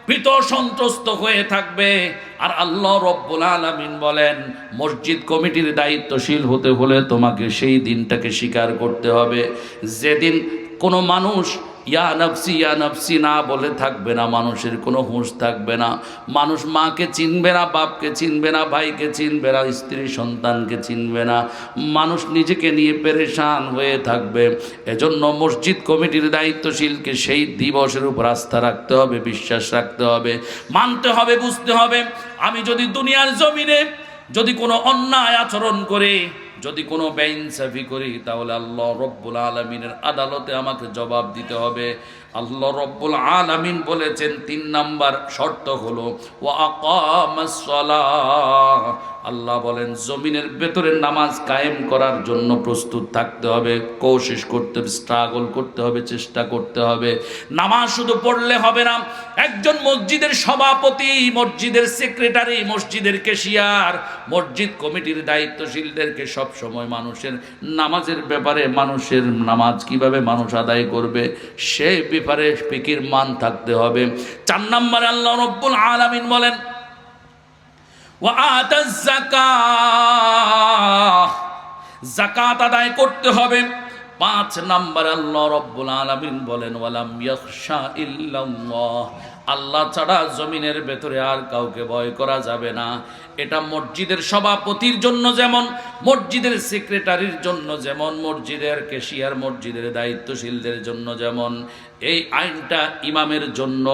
[SPEAKER 1] ভীত সন্ত্রস্ত হয়ে থাকবে। আর আল্লাহ রব্বুল আলামিন বলেন, মসজিদ কমিটির দায়িত্বশীল হতে হলে তোমাকে সেই দিনটাকে স্বীকার করতে হবে, যেদিন কোনো মানুষ ইয়া নফসি না বলে থাকবে না, মানুষের কোনো হুঁশ থাকবে না। মানুষ মাকে চিনবে না, বাপকে চিনবে না, ভাইকে চিনবে না, স্ত্রী সন্তানকে চিনবে না, মানুষ নিজেকে নিয়ে পেরেশান হয়ে থাকবে। এজন্য মসজিদ কমিটির দায়িত্বশীলকে সেই দিবসের উপর আস্থা রাখতে হবে, বিশ্বাস রাখতে হবে, মানতে হবে, বুঝতে হবে। আমি যদি দুনিয়ার জমিনে যদি কোনো অন্যায় আচরণ করে, যদি কোনো বেইনসাফি করি, তাহলে আল্লাহ রব্বুল আলামিনের আদালতে আমাকে জবাব দিতে হবে। আল্লাহ রব্বুল আলামিন বলেছেন, 3 নাম্বার শর্ত হলো ওয়া আকামাস সালাহ। আল্লাহ বলেন, জমিনের ভেতরে নামাজ কায়েম করার জন্য প্রস্তুত থাকতে হবে, কোশিশ করতে হবে, স্ট্রাগল করতে হবে, চেষ্টা করতে হবে। নামাজ শুধু পড়লে হবে না। একজন মসজিদের সভাপতি, মসজিদের সেক্রেটারি, মসজিদের ক্যাশিয়ার, মসজিদ কমিটির দায়িত্বশীলদেরকে সব সময় মানুষের নামাজের ব্যাপারে, মানুষের নামাজ কিভাবে মানুষ আদায় করবে সে ব্যাপারে ফিকির মান থাকতে হবে। 4 নম্বরে আল্লাহ রব্বুল আলামিন বলেন, ওয়া আতাজ যাকাত, যাকাত আদায় করতে হবে। 5 নম্বরে আল্লাহ রব্বুল আলামিন বলেন, ওয়ালাম ইয়াখশা ইল্লাল্লাহ, আল্লাহ ছাড়া জমিনের ভেতরে আর কাউকে ভয় করা যাবে না। এটা মসজিদের সভাপতির জন্য যেমন, মসজিদের সেক্রেটারির জন্য যেমন, মসজিদের ক্যাশিয়ার, মসজিদের দায়িত্বশীলদের জন্য যেমন, এই আইনটা ইমামের জন্য,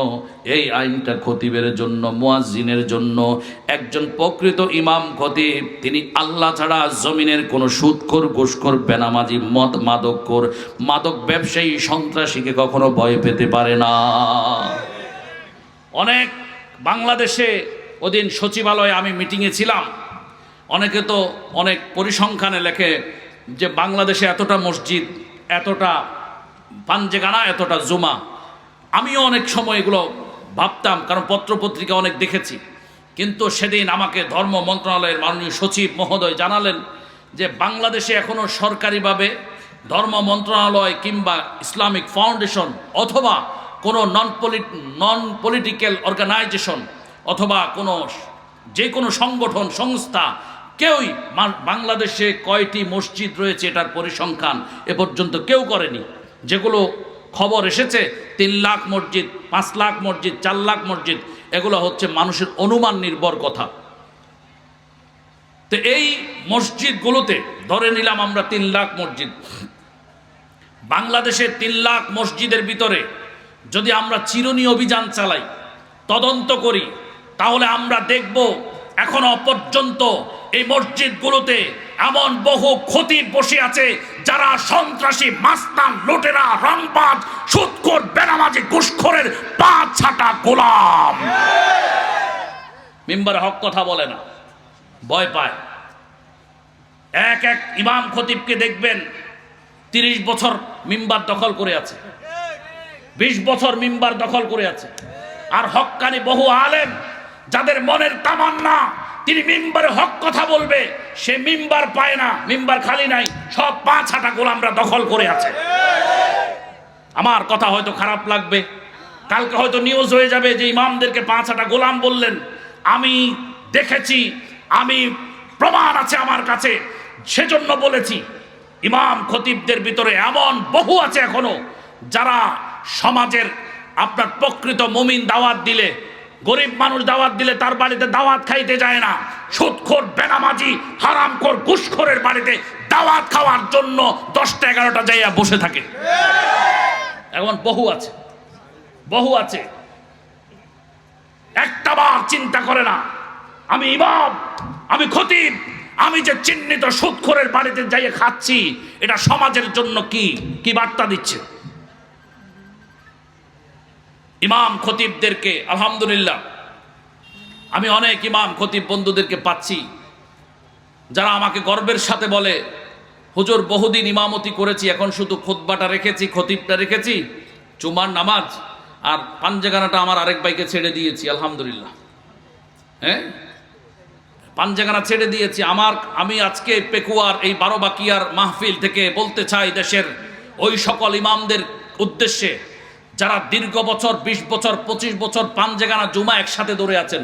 [SPEAKER 1] এই আইনটা খতিবের জন্য, মুয়াজ্জিনের জন্য। একজন প্রকৃত ইমাম খতিব তিনি আল্লাহ ছাড়া জমিনের কোনো সুদখোর, ঘুষখোর, বেনামাজি, মাদকখোর, মাদক ব্যবসায়ী, সন্ত্রাসীকে কখনো ভয় পেতে পারে না। অনেক বাংলাদেশে ওদিন সচিবালয়ে আমি মিটিংয়ে ছিলাম, অনেকে তো অনেক পরিসংখ্যানে লেখে যে বাংলাদেশে এতটা মসজিদ, এতটা পাঞ্জেগানা, এতটা জুমা। আমিও অনেক সময় এগুলো ভাবতাম, কারণ পত্রপত্রিকা অনেক দেখেছি। কিন্তু সেদিন আমাকে ধর্ম মন্ত্রণালয়ের মাননীয় সচিব মহোদয় জানালেন যে বাংলাদেশে এখনও সরকারিভাবে ধর্ম মন্ত্রণালয় কিংবা ইসলামিক ফাউন্ডেশন অথবা কোনো নন পলিটিক্যাল অর্গানাইজেশন অথবা যে কোনো সংগঠন, সংস্থা, কেউই বাংলাদেশে কয়টি মসজিদ রয়েছে এটার পরিসংখ্যান এ পর্যন্ত কেউ করেনি। যেগুলো খবর এসেছে 3 লাখ মসজিদ, 5 লাখ মসজিদ, 4 লাখ মসজিদ, এগুলো হচ্ছে মানুষের অনুমান নির্ভর কথা। তো এই মসজিদগুলোতে ধরে নিলাম আমরা 3 লাখ মসজিদ, বাংলাদেশের 3 লাখ মসজিদের ভিতরে যদি আমরা চিরুনি অভিযান চালাই, তদন্ত করি, তাহলে আমরা দেখব এখনো পর্যন্ত এই মসজিদগুলোতে এমন বহু খতিব বসে আছে যারা সন্ত্রাসী, মাস্তান, লুটেরা, রংবাজ, সুদখোর, বেনামাজি, ঘুষখোরের পা ছাটা গোলাম। মিম্বারে হক কথা বলে না, ভয় পায়। এক এক ইমাম খতিবকে দেখবেন 30 বছর মিম্বার দখল করে আছে, 20 বছর মিম্বার দখল করে আছে। আর হক্কানি বহু আলেম যাদের মনের তামান্না তিনি মিম্বারে হক কথা বলবে, সে মিম্বার পায় না, মিম্বার খালি নাই, সব 5 গোলামরা দখল করে আছে। আমার কথা হয়তো খারাপ লাগবে, কালকে হয়তো নিউজ হয়ে যাবে যে ইমামদেরকে 5 গোলাম বললেন। আমি দেখেছি, আমি প্রমাণ আছে আমার কাছে, সেজন্য বলেছি ইমাম খতিবদের ভিতরে এমন বহু আছে এখনো যারা সমাজের আপনার প্রকৃত মুমিন দাওয়াত দিলে, গরিব মানুষ দাওয়াত দিলে তার বাড়িতে দাওয়াত খাইতে যায় না, সুদখোর, বেনামাজি, হারামখোর, ঘুষখোরের বাড়িতে দাওয়াত খাওয়ার জন্য 10টা 11টা যাইয়া বসে থাকে। এখন বহু আছে, বহু আছে, একটাবার চিন্তা করে না আমি ইমাম, আমি খতিব, আমি যে চিহ্নিত সুদখোরের বাড়িতে যাইয়ে খাচ্ছি, এটা সমাজের জন্য কি বার্তা দিচ্ছে। ইমাম খতিবদেরকে আলহামদুলিল্লাহ আমি অনেক ইমাম খতিব বন্ধুদেরকে পাচ্ছি যারা আমাকে গর্বের সাথে বলে, হুজুর বহুদিন ইমামতি করেছি, এখন শুধু খুতবাটা রেখেছি, খতিবটা রেখেছি, জুমার নামাজ আর পাঞ্জেগানাটা আমার আরেক ভাইকে ছেড়ে দিয়েছি। আলহামদুলিল্লাহ, হ্যাঁ, পাঞ্জেগানা ছেড়ে দিয়েছি। আমি আজকে পেকুয়ার এই 12 বাকিয়ার মাহফিল থেকে বলতে চাই দেশের ওই সকল ইমামদের উদ্দেশ্যে যারা দীর্ঘ বছর, 20 বছর, 25 বছর পাঞ্জেগানা জুমা একসাথে ধরে আছেন,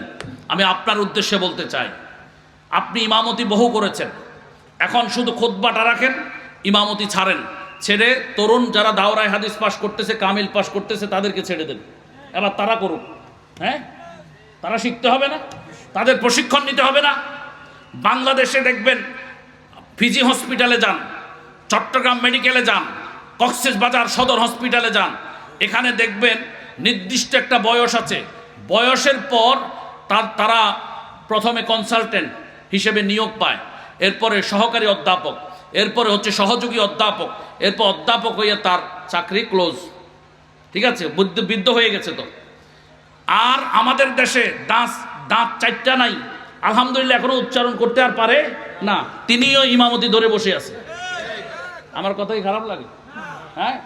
[SPEAKER 1] আমি আপনার উদ্দেশ্যে বলতে চাই, আপনি ইমামতি বহু করেছেন, এখন শুধু খুতবাটা রাখেন, ইমামতি ছাড়েন, ছেড়ে তরুণ যারা দাওরায় হাদিস পাশ করতেছে, কামিল পাশ করতেছে, তাদেরকে ছেড়ে দেন, এবার তারা করুক। হ্যাঁ, তারা শিখতে হবে না, তাদের প্রশিক্ষণ নিতে হবে না। বাংলাদেশে দেখবেন ফিজি হসপিটালে যান, চট্টগ্রাম মেডিকেলে যান, কক্সবাজার সদর হসপিটালে যান, এখানে দেখবেন নির্দিষ্ট একটা বয়স আছে, বয়সের পর তারা প্রথমে কনসালটেন্ট হিসেবে নিয়োগ পায়, এরপরে সহকারী অধ্যাপক, এরপরে হচ্ছে সহযোগী অধ্যাপক, এরপর অধ্যাপক হয়ে তার চাকরি ক্লোজ। ঠিক আছে, বৃদ্ধ হয়ে গেছে তো। আর আমাদের দেশে দাঁত 4টা নাই, আলহামদুলিল্লাহ এখনো উচ্চারণ করতে আর পারে না, তিনিও ইমামতি ধরে বসে আছে। আমার কথাই খারাপ লাগে? হ্যাঁ।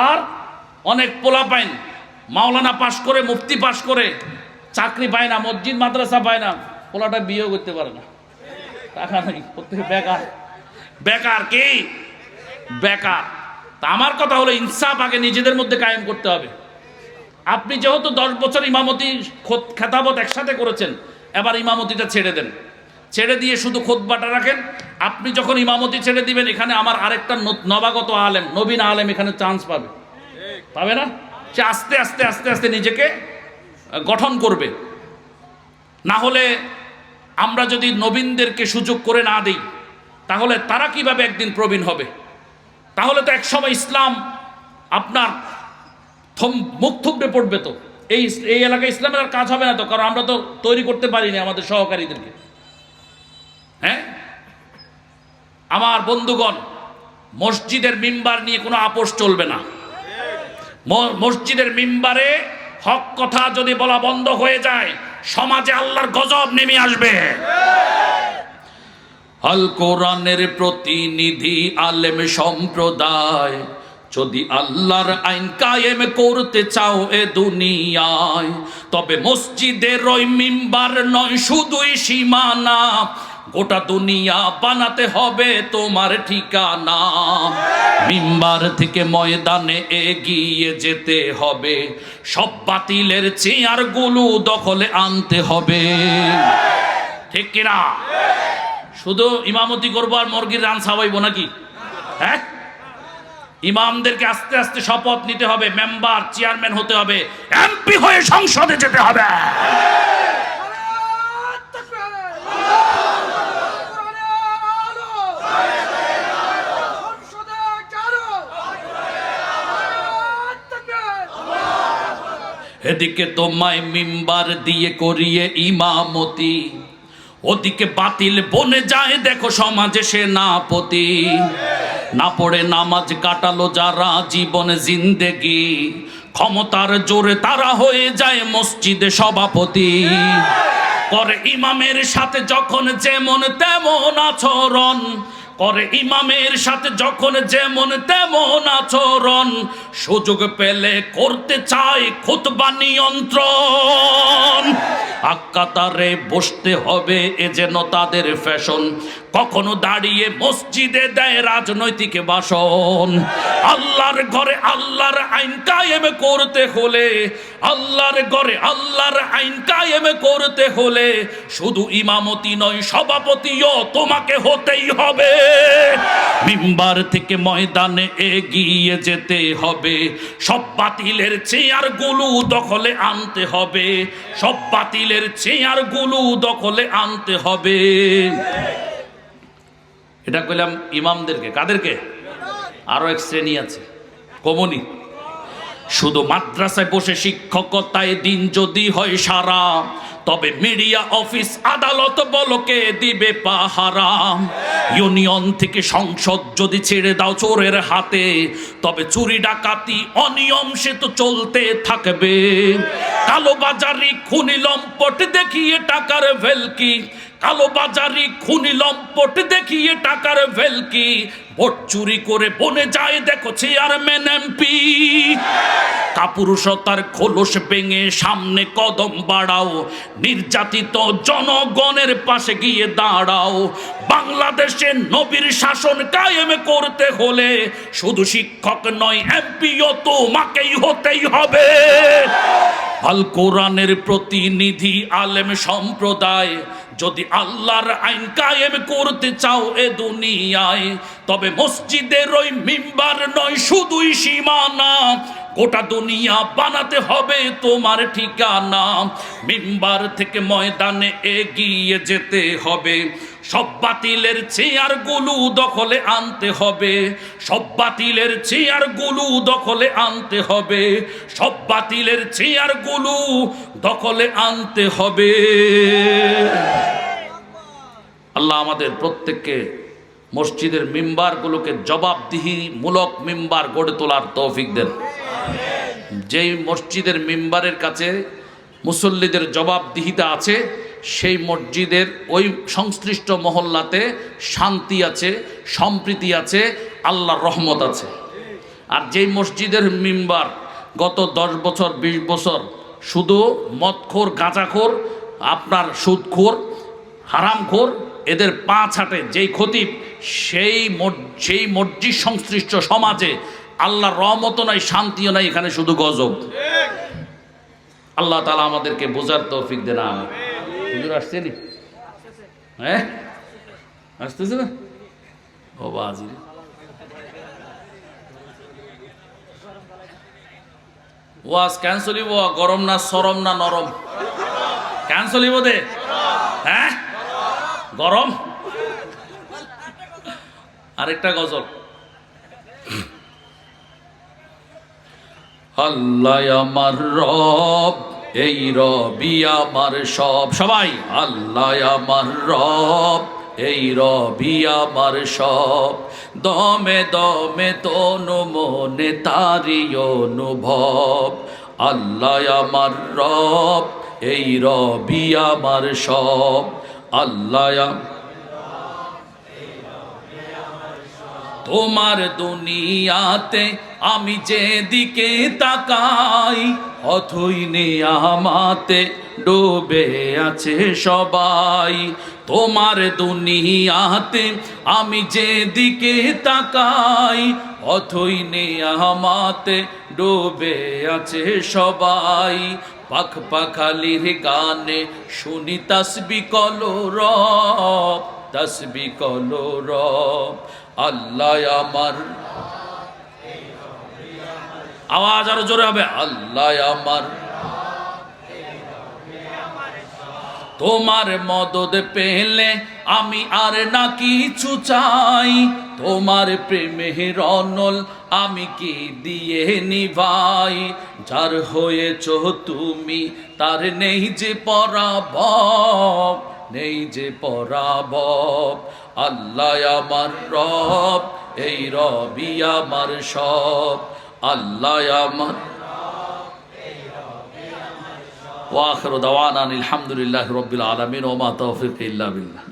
[SPEAKER 1] আর অনেক পোলা পাইন মাওলানা পাশ করে, মুফতি পাশ করে চাকরি পায় না, মসজিদ মাদ্রাসা পায় না, পোলাটা বিয়েও করতে পারে না, টাকা নেই, প্রত্যেকে বেকার। বেকার কি? বেকার। তা আমার কথা হলো ইনসাফ আগে নিজেদের মধ্যে কায়েম করতে হবে। আপনি যেহেতু 10 বছর ইমামতি খেতাবত একসাথে করেছেন, এবার ইমামতিটা ছেড়ে দেন, ছেড়ে দিয়ে শুধু খুতবাটা রাখেন। আপনি যখন ইমামতি ছেড়ে দিবেন, এখানে আমার আরেকটা নবাগত আলেম, নবীন আলেম এখানে চান্স পাবে না? সে আস্তে আস্তে আস্তে আস্তে নিজেকে গঠন করবে। না হলে আমরা যদি নবীনদেরকে সুযোগ করে না দিই তাহলে তারা কিভাবে একদিন প্রবীণ হবে? তাহলে তো একসময় ইসলাম আপনার মুখ থুবড়ে পড়বে। তো এই এলাকায় ইসলামের আর কাজ হবে না তো, কারণ আমরা তো তৈরি করতে পারিনি আমাদের সহকারীদেরকে। হ্যাঁ আমার বন্ধুগণ, মসজিদের মিম্বার নিয়ে কোনো আপোষ চলবে না। মসজিদের মিম্বারে হক কথা যদি বলা বন্ধ হয়ে যায় সমাজে আল্লাহর গজব নেমে আসবে। আল কোরআনের প্রতিনিধি আলেম সম্প্রদায়, যদি আল্লাহর আইন কায়েম করতে চাও এ দুনিয়ায়, তবে মসজিদের ওই মিম্বার নয় শুধুই সীমানা, গোটা দুনিয়া বানাতে হবে তোমার ঠিকানা। মিম্বার থেকে ময়দানে এগিয়ে যেতে হবে, সব বাতিলের চেয়ারগুলো দখলে আনতে হবে। ঠিক কিনা? শুধু ইমামতি করবো আর মুরগির রান খাওয়াইবো নাকি? হ্যাঁ, ইমামদেরকে আস্তে আস্তে শপথ নিতে হবে, মেম্বার চেয়ারম্যান হতে হবে, এমপি হয়ে সংসদে যেতে হবে। এদিকে তোমায় মিম্বার দিয়ে করিয়ে ইমামতি, ওদিকে বাতিল বনে যায় দেখো সমাজে সেনাপতি। না পড়ে নামাজ কাটালো যারা জীবনে জিন্দেগি, ক্ষমতার জোরে তারা হয়ে যায় মসজিদে সভাপতি। করে ইমামের সাথে যখন যেমন তেমন আচরণ, করে ইমামের সাথে যখন যেমন তেমন আচরণ, সুযোগ পেলে করতে চায় খুতবা নিয়ন্ত্রণ। আক্কাতারে বসতে হবে এ যেন তাদের ফ্যাশন, কখনো দাঁড়িয়ে মসজিদে দেয় রাজনৈতিক ভাষণ। আল্লাহর ঘরে আল্লাহর আইন কায়েম করতে হলে, আল্লাহর ঘরে আল্লাহর আইন কায়েম করতে হলে শুধু ইমামতি নয় সভাপতিও তোমাকে হতেই হবে। মিম্বার থেকে ময়দানে এগিয়ে যেতে হবে, সব বাতিলের চেয়ারগুলো দখলে আনতে হবে, সব বাতিলের চেয়ারগুলো দখলে আনতে হবে। এটা কইলাম ইমামদেরকে। কাদেরকে? আরো এক শ্রেণী আছে, কমনি। শুধু মাদ্রাসায় বসে শিক্ষকতায় দিন যদি হয় সারা, তবে মিডিয়া অফিস আদালত বলকে দিবে পাহারা। ইউনিয়ন থেকে সংসদ যদি ছেড়ে দাও চোরের হাতে, তবে চুরি ডাকাতি অনিয়ম সে তো চলতে থাকবে। কালোবাজারি খুনি লম্পট দেখিয়ে টাকার ভেলকি, কালোবাজারি খুনি লম্পট দেখিয়ে টাকার ভেলকি, ভোট চুরি করে বনে যায় দেখো চেয়ারম্যান এমপি। কাপুরুষতার খোলস ভেঙে সামনে কদম বাড়াও, নির্যাতিত জনগণের পাশে গিয়ে দাঁড়াও। বাংলাদেশে নবীর শাসন কায়েম করতে হলে শুধু শিক্ষক নয় এমপিও তোমাকেই হতেই হবে। আল কোরআনের প্রতিনিধি আলেম সম্প্রদায়, যদি আল্লাহর আইন কায়েম করতে চাও এ দুনিয়ায়, তবে মসজিদের ওই মিম্বার নয় শুধুই সীমানা, গোটা দুনিয়া বানাতে হবে তোমার ঠিকানা। মিম্বার থেকে ময়দানে এগিয়ে যেতে হবে, সব বাতিলের চেয়ারগুলো দখলে আনতে হবে, সব বাতিলের চেয়ারগুলো দখলে আনতে হবে, সব বাতিলের চেয়ারগুলো দখলে আনতে হবে। আল্লাহ আমাদের প্রত্যেককে মসজিদের মিম্বারগুলোকে জবাবদিহি মূলক মিম্বার গড়ে তোলার তৌফিক দেন। যেই মসজিদের মিম্বারের কাছে মুসল্লিদের জবাবদিহিতা আছে, সেই মসজিদের ওই সংশ্লিষ্ট মহল্লাতে শান্তি আছে, সম্প্রীতি আছে, আল্লাহর রহমত আছে। আর যেই মসজিদের মিম্বার গত 10 বছর 20 বছর শুধু মদখোর, গাঁজাখোর, আপনার সুদখোর, হারামখোর, এদের পা ছাটে যেই খতিব, সেই মসজিদ সংশ্লিষ্ট সমাজে আল্লাহর রহমতও নাই, শান্তিও নাই, এখানে শুধু গজব। আল্লাহ তাআলা আমাদেরকে বোঝার তৌফিক দেন। আমি হুজুর আসছে নি? হ্যাঁ আসতেছে না? ও বাজি ওয়াজ ক্যান্সেল হইব, গরম না সরম না নরম? ক্যান্সেল হইব দে, হ্যাঁ গরম। আরেকটা গজল, আল্লাহ আমার রব, এই রবি আমার সব। সবাই আল্লাহ আমার রব, এই রবি আমার সব। দমে দমে তনু মনে তারি অনুভব। আল্লাহ আমার রব, এই রবি আমার সব। আল্লাহ তোমার দুনিয়াতে আমি যেদিকে তাকাই, অথই নেয়ামাতে ডুবে আছে সবাই। তোমার দুনিয়াতে আমি যেদিকে তাকাই, অথই নেয়ামাতে ডুবে আছে সবাই। পাখ পাখালির গানে শুনি তাসবিহ কলরব, তাসবিহ কলরব। আল্লাহ আমার, আওয়াজ আরো জোরে হবে, আল্লাহ আমার। তোমার মদদ পেলে আমি আর না কিছু চাই, তোমার প্রেমের অনল আমি কি দিয়ে নিভাই। যার হয়েছ তুমি তার নেই যে পরাভব, নেই যে পরাভব। আল্লাহ আমার রব, এই রবি আমার সব। আল্লাহ আমার। ওয়া আখিরু দাওয়ানা আলহামদুলিল্লাহি রাব্বিল আলামিন ওয়া মা তাওফীকি ইল্লা বিল্লাহ।